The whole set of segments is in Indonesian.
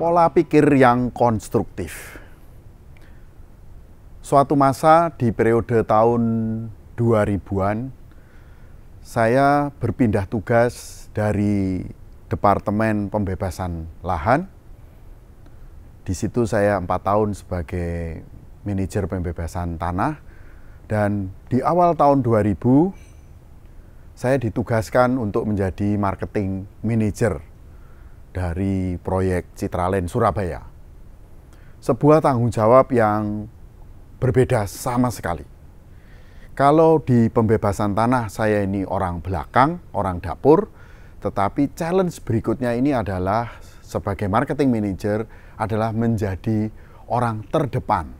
Pola pikir yang konstruktif. Suatu masa di periode tahun 2000-an, saya berpindah tugas dari Departemen Pembebasan Lahan. Di situ saya 4 tahun sebagai manajer pembebasan tanah. Dan di awal tahun 2000, saya ditugaskan untuk menjadi marketing manager dari proyek Citraland Surabaya. Sebuah tanggung jawab yang berbeda sama sekali. Kalau di pembebasan tanah saya ini orang belakang, orang dapur, tetapi challenge berikutnya ini adalah sebagai marketing manager adalah menjadi orang terdepan.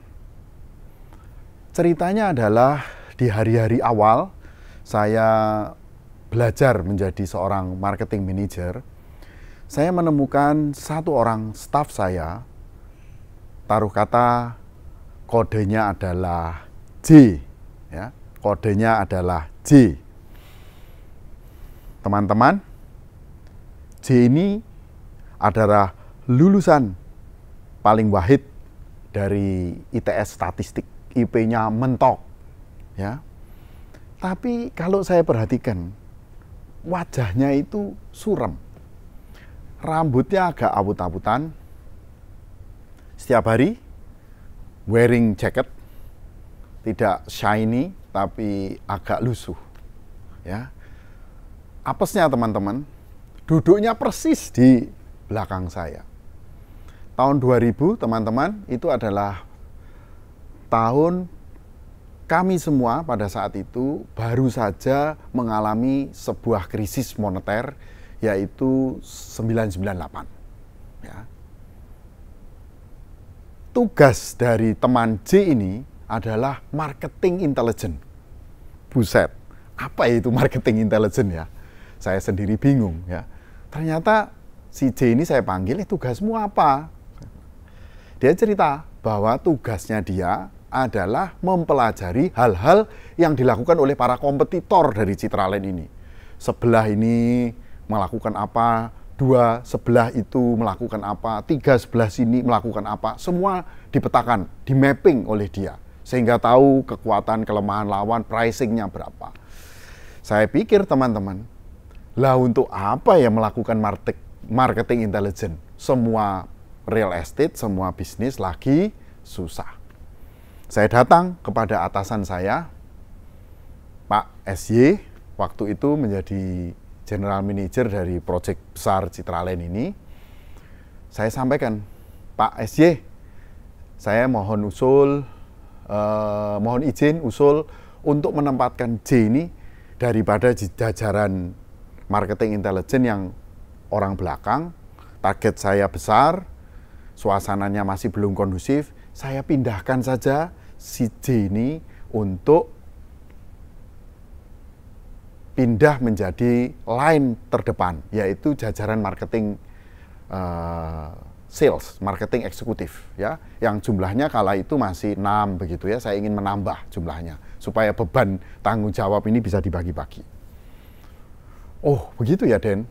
Ceritanya adalah di hari-hari awal saya belajar menjadi seorang marketing manager. Saya menemukan satu orang staf saya, taruh kata kodenya adalah J, ya, kodenya adalah J. Teman-teman, J ini adalah lulusan paling wahid dari ITS Statistik, IP-nya mentok, ya. Tapi kalau saya perhatikan, wajahnya itu suram. Rambutnya agak abut-abutan, setiap hari wearing jacket, tidak shiny tapi agak lusuh. Ya, apesnya teman-teman, duduknya persis di belakang saya. Tahun 2000 teman-teman, itu adalah tahun kami semua pada saat itu baru saja mengalami sebuah krisis moneter, yaitu 998. Ya. Tugas dari teman J ini adalah marketing intelligence. Buset, apa itu marketing intelligence ya? Saya sendiri bingung ya. Ternyata si J ini saya panggil, tugasmu apa? Dia cerita bahwa tugasnya dia adalah mempelajari hal-hal yang dilakukan oleh para kompetitor dari Citraland ini. Sebelah ini melakukan apa, 2 sebelah itu melakukan apa, 3 sebelah sini melakukan apa, semua dipetakan, di mapping oleh dia, sehingga tahu kekuatan, kelemahan lawan, pricingnya berapa. Saya pikir teman-teman, lah untuk apa ya melakukan marketing intelligence? Semua real estate, semua bisnis lagi susah. Saya datang kepada atasan saya, Pak SY, waktu itu menjadi General Manager dari proyek besar Citraland ini. Saya sampaikan, Pak SY, saya mohon izin usul untuk menempatkan J ini daripada jajaran marketing intelligence yang orang belakang. Target saya besar, suasananya masih belum kondusif, saya pindahkan saja si J ini untuk pindah menjadi line terdepan, yaitu jajaran marketing sales, marketing eksekutif, ya, yang jumlahnya kala itu masih 6 begitu ya. Saya ingin menambah jumlahnya supaya beban tanggung jawab ini bisa dibagi-bagi. Oh begitu ya Den,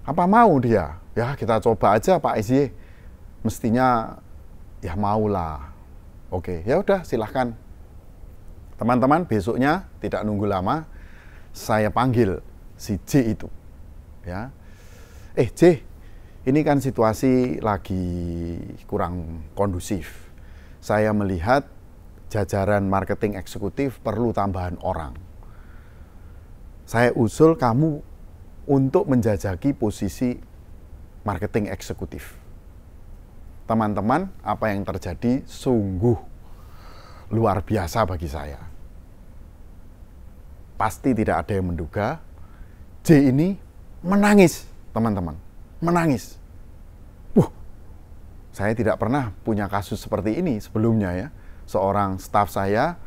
apa mau dia? Ya kita coba aja Pak SY, mestinya ya maulah. Oke, ya udah silahkan. Teman-teman, besoknya tidak nunggu lama, saya panggil si J itu, ya. J, ini kan situasi lagi kurang kondusif. Saya melihat jajaran marketing eksekutif perlu tambahan orang. Saya usul kamu untuk menjajaki posisi marketing eksekutif. Teman-teman, apa yang terjadi sungguh luar biasa bagi saya. Pasti tidak ada yang menduga, J ini menangis, teman-teman. Menangis. Saya tidak pernah punya kasus seperti ini sebelumnya ya. Seorang staf saya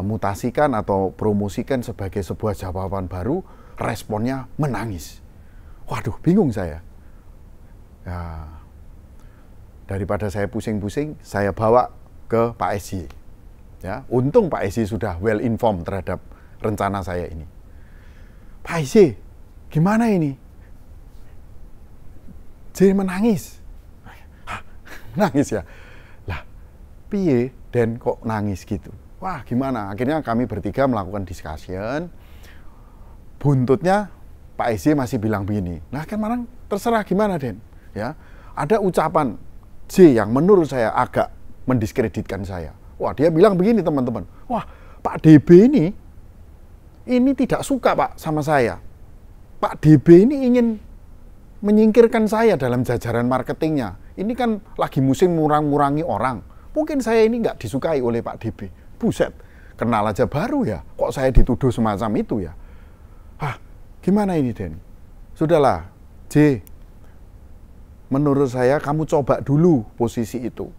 mutasikan atau promosikan sebagai sebuah jawaban baru, responnya menangis. Waduh, bingung saya. Ya, daripada saya pusing-pusing, saya bawa ke Pak SY. Ya, untung Pak SY sudah well informed terhadap rencana saya ini. Pak SY, gimana ini? J menangis. Hah, nangis ya? Lah, piye Den kok nangis gitu? Wah, gimana? Akhirnya kami bertiga melakukan discussion. Buntutnya Pak SY masih bilang begini. Nah, kan Marang terserah gimana Den? Ya, ada ucapan J yang menurut saya agak mendiskreditkan saya. Wah, dia bilang begini teman-teman. Wah, Pak DB ini tidak suka Pak sama saya. Pak DB ini ingin menyingkirkan saya dalam jajaran marketingnya. Ini kan lagi musim ngurang-ngurangi orang. Mungkin saya ini nggak disukai oleh Pak DB. Buset, kenal aja baru ya. Kok saya dituduh semacam itu ya? Hah, gimana ini Den? Sudahlah, J. Menurut saya kamu coba dulu posisi itu.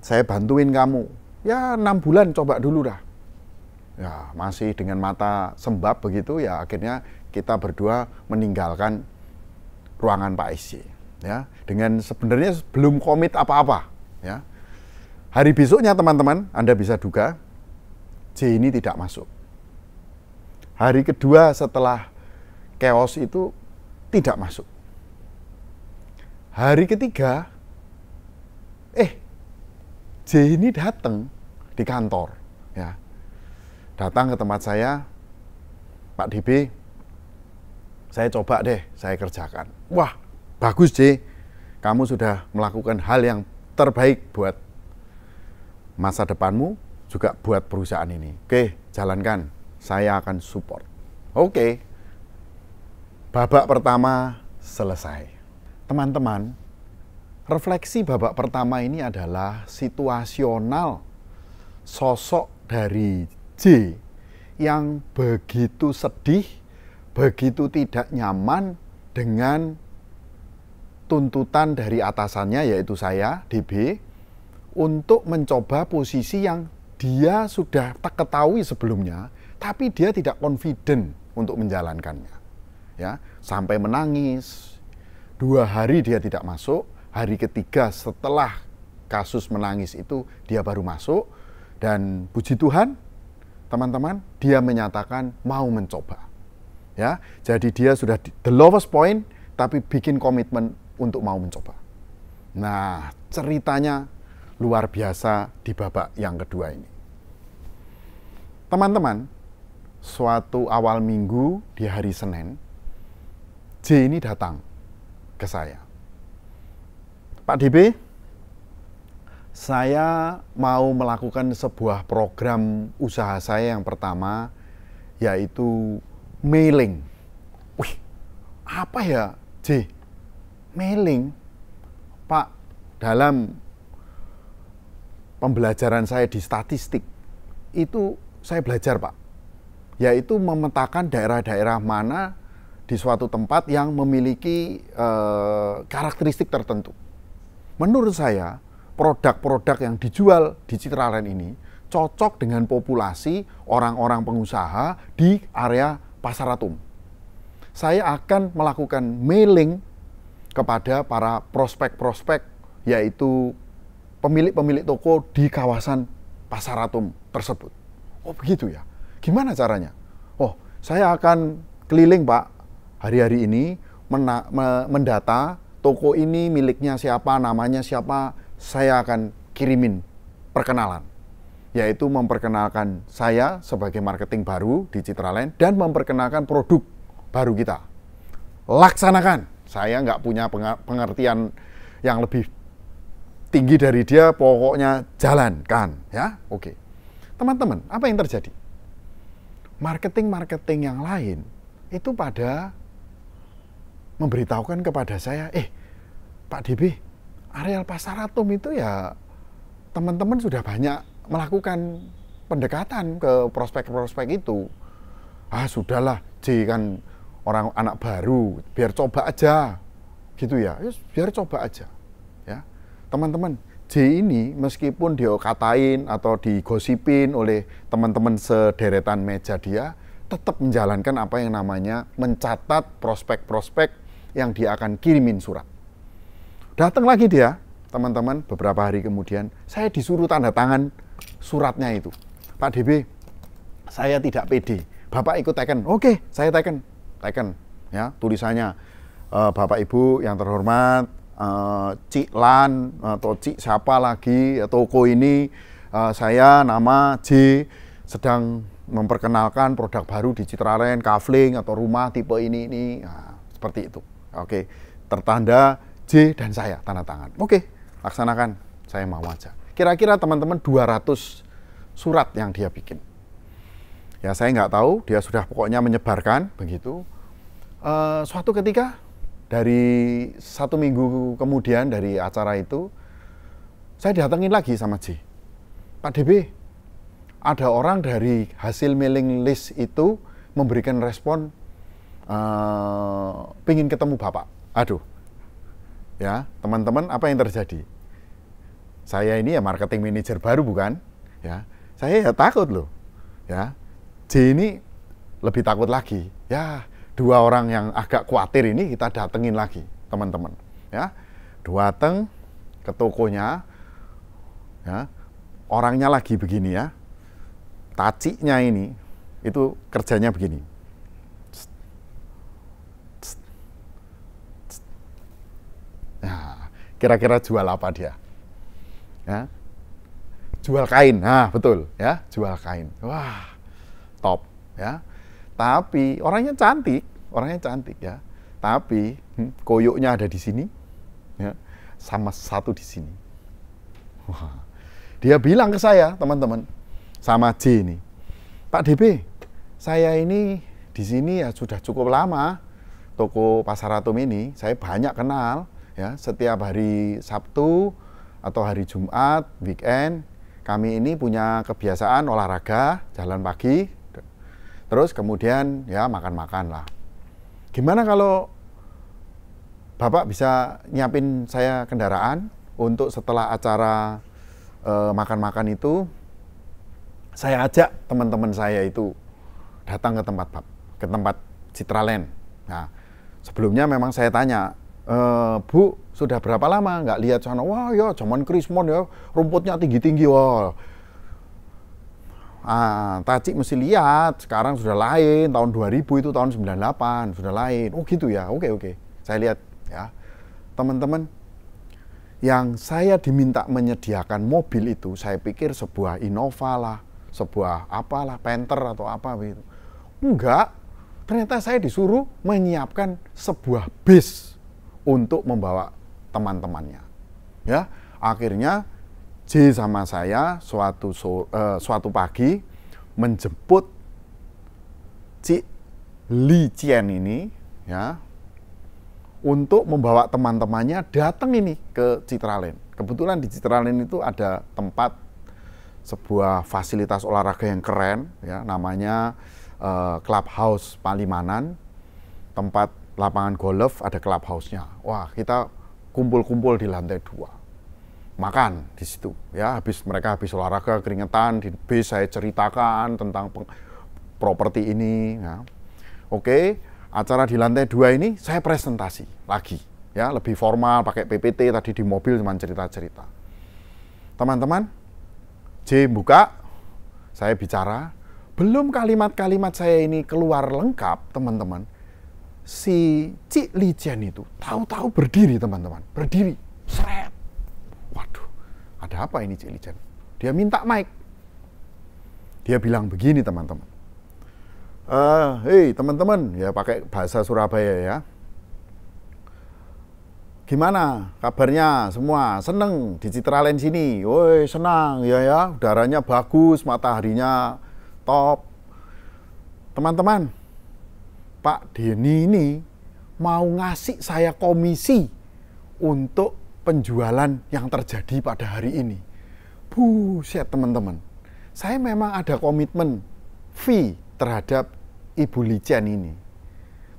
Saya bantuin kamu. Ya 6 bulan coba dulu dah. Ya masih dengan mata sembab begitu ya akhirnya kita berdua meninggalkan ruangan Pak SY. Ya, dengan sebenarnya belum komit apa-apa. Ya. Hari besoknya teman-teman, Anda bisa duga, J ini tidak masuk. Hari kedua setelah chaos itu tidak masuk. Hari ketiga, J ini datang di kantor, ya, datang ke tempat saya, Pak DB, saya coba deh, saya kerjakan. Wah, bagus J, kamu sudah melakukan hal yang terbaik buat masa depanmu, juga buat perusahaan ini. Oke, jalankan, saya akan support. Oke, babak pertama selesai. Teman-teman, refleksi babak pertama ini adalah situasional sosok dari J yang begitu sedih, begitu tidak nyaman dengan tuntutan dari atasannya yaitu saya, DB, untuk mencoba posisi yang dia sudah tak ketahui sebelumnya, tapi dia tidak confident untuk menjalankannya. Ya, sampai menangis. 2 hari dia tidak masuk. Hari ketiga setelah kasus menangis itu dia baru masuk, dan puji Tuhan teman-teman dia menyatakan mau mencoba. Ya, jadi dia sudah di the lowest point tapi bikin komitmen untuk mau mencoba. Nah, ceritanya luar biasa di babak yang kedua ini. Teman-teman, suatu awal minggu di hari Senin, J ini datang ke saya. Pak DB, saya mau melakukan sebuah program usaha saya yang pertama, yaitu mailing. Wih, apa ya J? Mailing? Pak, dalam pembelajaran saya di statistik, itu saya belajar Pak, yaitu memetakan daerah-daerah mana di suatu tempat yang memiliki karakteristik tertentu. Menurut saya, produk-produk yang dijual di Citraland ini cocok dengan populasi orang-orang pengusaha di area Pasar Atom. Saya akan melakukan mailing kepada para prospek-prospek, yaitu pemilik-pemilik toko di kawasan Pasar Atom tersebut. Oh begitu ya? Gimana caranya? Oh, saya akan keliling Pak hari-hari ini mendata toko ini miliknya siapa, namanya siapa. Saya akan kirimin perkenalan, yaitu memperkenalkan saya sebagai marketing baru di Citraland dan memperkenalkan produk baru kita. Laksanakan. Saya nggak punya pengertian yang lebih tinggi dari dia, pokoknya jalankan, ya. Oke. Teman-teman, apa yang terjadi? Marketing-marketing yang lain itu pada memberitahukan kepada saya, Pak DB, areal Pasar Atom itu ya teman-teman sudah banyak melakukan pendekatan ke prospek-prospek itu. Ah, sudahlah, J kan orang anak baru, biar coba aja. Gitu ya. Biar coba aja. Ya. Teman-teman, J ini meskipun dia katain atau digosipin oleh teman-teman sederetan meja dia, tetap menjalankan apa yang namanya mencatat prospek-prospek yang dia akan kirimin surat. Datang lagi dia, teman-teman, beberapa hari kemudian, saya disuruh tanda tangan suratnya itu. Pak DB, saya tidak pede. Bapak ikut teken. Oke, saya teken. Ya, tulisannya Bapak Ibu yang terhormat, Cik Lan atau Cik siapa lagi, toko ini, saya nama J sedang memperkenalkan produk baru di Citraland, kafling atau rumah tipe ini. Nah, seperti itu. Oke, tertanda J dan saya, tanda tangan. Oke, laksanakan, saya mau aja. Kira-kira teman-teman 200 surat yang dia bikin. Ya saya nggak tahu, dia sudah pokoknya menyebarkan begitu. Suatu ketika, dari 1 minggu kemudian dari acara itu, saya datengin lagi sama J. Pak DB, ada orang dari hasil mailing list itu memberikan respon, pengen ketemu Bapak. Aduh, ya teman-teman, apa yang terjadi? Saya ini ya marketing manager baru bukan? Ya, saya ya takut loh. Ya, J ini lebih takut lagi. Ya, 2 orang yang agak khawatir ini kita datengin lagi, teman-teman. Ya, dateng ke tokonya. Ya, orangnya lagi begini ya. Taciknya ini itu kerjanya begini. Nah, kira-kira jual apa dia? Ya, jual kain. Nah, betul ya, jual kain. Wah, top ya. Tapi orangnya cantik ya. Tapi koyoknya ada di sini ya, sama satu di sini. Wah. Dia bilang ke saya, teman-teman, sama J ini, Pak DB, saya ini di sini ya sudah cukup lama. Toko Pasar Atom ini saya banyak kenal ya. Setiap hari Sabtu atau hari Jumat, weekend, kami ini punya kebiasaan olahraga, jalan pagi, terus kemudian ya makan-makan lah. Gimana kalau Bapak bisa nyiapin saya kendaraan untuk setelah acara makan-makan itu, saya ajak teman-teman saya itu datang ke tempat Citraland. Nah, sebelumnya memang saya tanya, Bu, sudah berapa lama nggak lihat sana? Wah ya, zaman Krismon ya, rumputnya tinggi-tinggi. Wah, Tacik mesti lihat, sekarang sudah lain, tahun 2000 itu tahun 98, sudah lain. Oh gitu ya, oke. Saya lihat ya, teman-teman, yang saya diminta menyediakan mobil itu, saya pikir sebuah Innova lah, sebuah apalah, Panther atau apa begitu. Enggak, ternyata saya disuruh menyiapkan sebuah bis untuk membawa teman-temannya. Ya, akhirnya J sama saya suatu pagi menjemput Cik Li Qian ini ya, untuk membawa teman-temannya datang ini ke Citraland. Kebetulan di Citraland itu ada tempat sebuah fasilitas olahraga yang keren ya, namanya Clubhouse Palimanan. Tempat lapangan golf ada clubhouse-nya. Wah, kita kumpul-kumpul di lantai 2. Makan di situ ya, mereka habis olahraga keringetan di bis, saya ceritakan tentang properti ini ya. Oke, acara di lantai 2 ini saya presentasi lagi ya, lebih formal pakai PPT, tadi di mobil cuma cerita-cerita. Teman-teman, J buka, saya bicara, belum kalimat-kalimat saya ini keluar lengkap, teman-teman, si Cik Li Qian itu tahu-tahu berdiri, teman-teman, berdiri, seret. Waduh, ada apa ini Cik Li Qian? Dia minta mic. Dia bilang begini, teman-teman. Hei teman-teman, ya pakai bahasa Surabaya ya. Gimana kabarnya semua? Seneng di Citraland sini? Woi, senang ya, udaranya bagus, mataharinya top. Teman-teman, Pak Denny ini mau ngasih saya komisi untuk penjualan yang terjadi pada hari ini. Buset teman-teman, saya memang ada komitmen fee terhadap Ibu Li Qian ini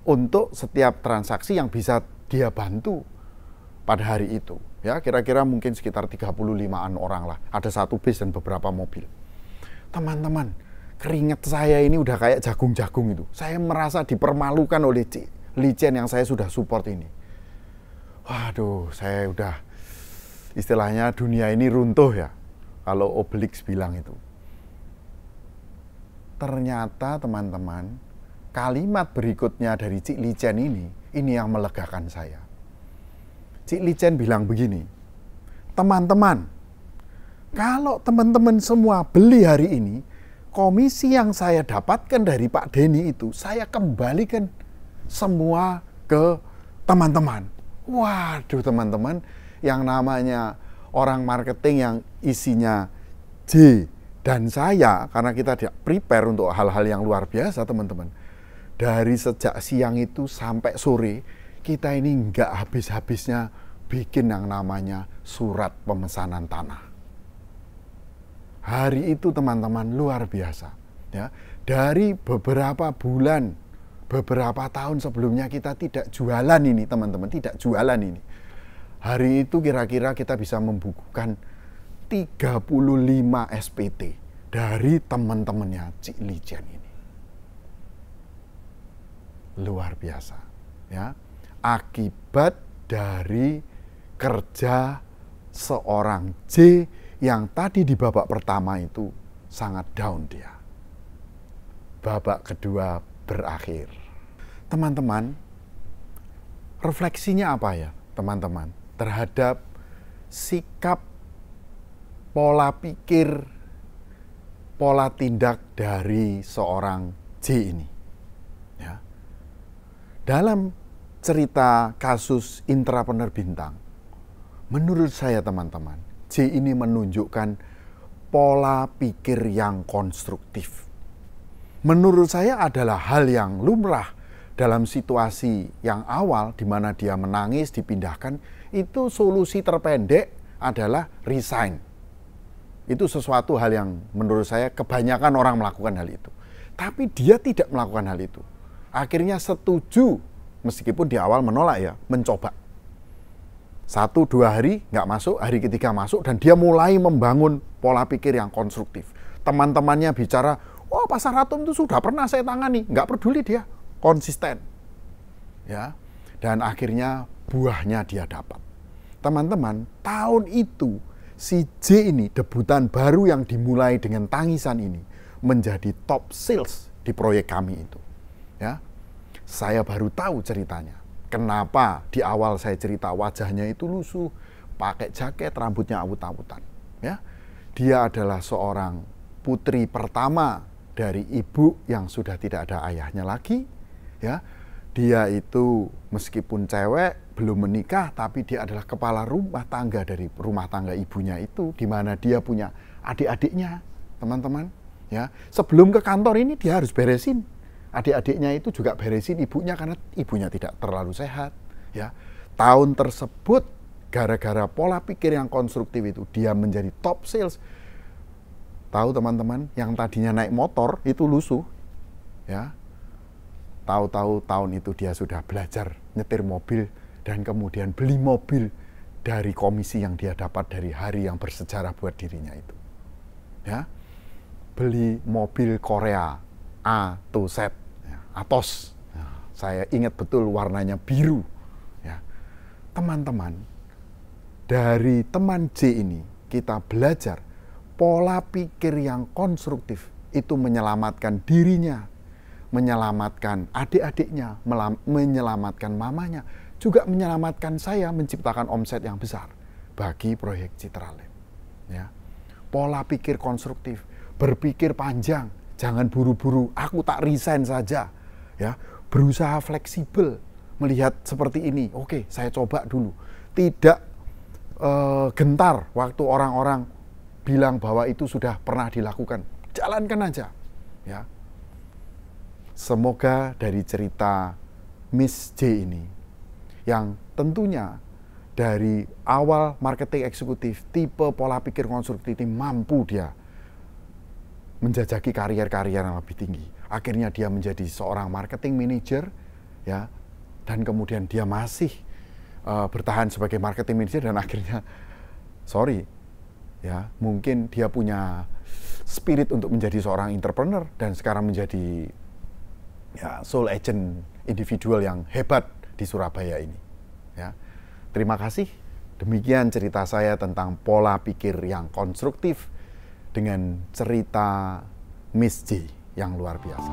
untuk setiap transaksi yang bisa dia bantu pada hari itu. Ya, kira-kira mungkin sekitar 35-an orang lah. Ada 1 bis dan beberapa mobil. Teman-teman, keringat saya ini udah kayak jagung-jagung itu. Saya merasa dipermalukan oleh Li Qian yang saya sudah support ini. Waduh, saya udah istilahnya dunia ini runtuh ya, kalau Obelix bilang itu. Ternyata teman-teman, kalimat berikutnya dari Cik Li Qian ini Ini yang melegakan saya. Cik Li Chen bilang begini, teman-teman, kalau teman-teman semua beli hari ini, komisi yang saya dapatkan dari Pak Denny itu, saya kembalikan semua ke teman-teman. Waduh teman-teman, yang namanya orang marketing yang isinya J dan saya, karena kita tidak prepare untuk hal-hal yang luar biasa teman-teman. Dari sejak siang itu sampai sore, kita ini nggak habis-habisnya bikin yang namanya surat pemesanan tanah. Hari itu teman-teman luar biasa. Ya, dari beberapa bulan, beberapa tahun sebelumnya kita tidak jualan ini teman-teman, tidak jualan ini. Hari itu kira-kira kita bisa membukukan 35 SPT dari teman-temannya Cik Li Chen ini. Luar biasa, ya. Akibat dari kerja seorang J yang tadi di babak pertama itu sangat down dia. Babak kedua berakhir. Teman-teman, refleksinya apa ya, teman-teman? Terhadap sikap, pola pikir, pola tindak dari seorang J ini. Ya. Dalam cerita kasus intrapreneur bintang, menurut saya teman-teman, J ini menunjukkan pola pikir yang konstruktif. Menurut saya adalah hal yang lumrah dalam situasi yang awal di mana dia menangis, dipindahkan, itu solusi terpendek adalah resign. Itu sesuatu hal yang menurut saya kebanyakan orang melakukan hal itu. Tapi dia tidak melakukan hal itu. Akhirnya setuju, meskipun di awal menolak ya, mencoba. 1-2 hari nggak masuk, hari ketiga masuk, dan dia mulai membangun pola pikir yang konstruktif. Teman-temannya bicara, oh Pasar Atom itu sudah pernah saya tangani, nggak peduli dia, konsisten. Ya, dan akhirnya buahnya dia dapat. Teman-teman, tahun itu si J ini, debutan baru yang dimulai dengan tangisan ini, menjadi top sales di proyek kami itu. Ya, saya baru tahu ceritanya. Kenapa di awal saya cerita wajahnya itu lusuh, pakai jaket, rambutnya awut-awutan. Ya, dia adalah seorang putri pertama dari ibu yang sudah tidak ada ayahnya lagi. Ya, dia itu meskipun cewek, belum menikah, tapi dia adalah kepala rumah tangga dari rumah tangga ibunya itu, di mana dia punya adik-adiknya, teman-teman. Ya, sebelum ke kantor ini dia harus beresin adik-adiknya, itu juga beresin ibunya karena ibunya tidak terlalu sehat. Ya, tahun tersebut gara-gara pola pikir yang konstruktif itu dia menjadi top sales. Tahu teman-teman, yang tadinya naik motor itu lusuh, ya. Tahu-tahu tahun itu dia sudah belajar nyetir mobil dan kemudian beli mobil dari komisi yang dia dapat dari hari yang bersejarah buat dirinya itu. Ya. Beli mobil Korea A to Z, ya, Atos. Ya, saya ingat betul warnanya biru. Ya. Teman-teman, dari teman J ini kita belajar pola pikir yang konstruktif itu menyelamatkan dirinya, menyelamatkan adik-adiknya, menyelamatkan mamanya, juga menyelamatkan saya menciptakan omset yang besar bagi proyek Citralab. Ya. Pola pikir konstruktif, berpikir panjang, jangan buru-buru, aku tak resign saja. Ya, berusaha fleksibel, melihat seperti ini, oke, saya coba dulu. Tidak gentar waktu orang-orang bilang bahwa itu sudah pernah dilakukan, jalankan aja. Ya. Semoga dari cerita Miss J ini, yang tentunya dari awal marketing eksekutif, tipe pola pikir konstruktif ini mampu dia menjajaki karier-karier yang lebih tinggi. Akhirnya dia menjadi seorang marketing manager, ya, dan kemudian dia masih bertahan sebagai marketing manager dan akhirnya, ya, mungkin dia punya spirit untuk menjadi seorang entrepreneur dan sekarang menjadi ya, soul agent individual yang hebat di Surabaya ini. Ya. Terima kasih. Demikian cerita saya tentang pola pikir yang konstruktif dengan cerita Miss J yang luar biasa.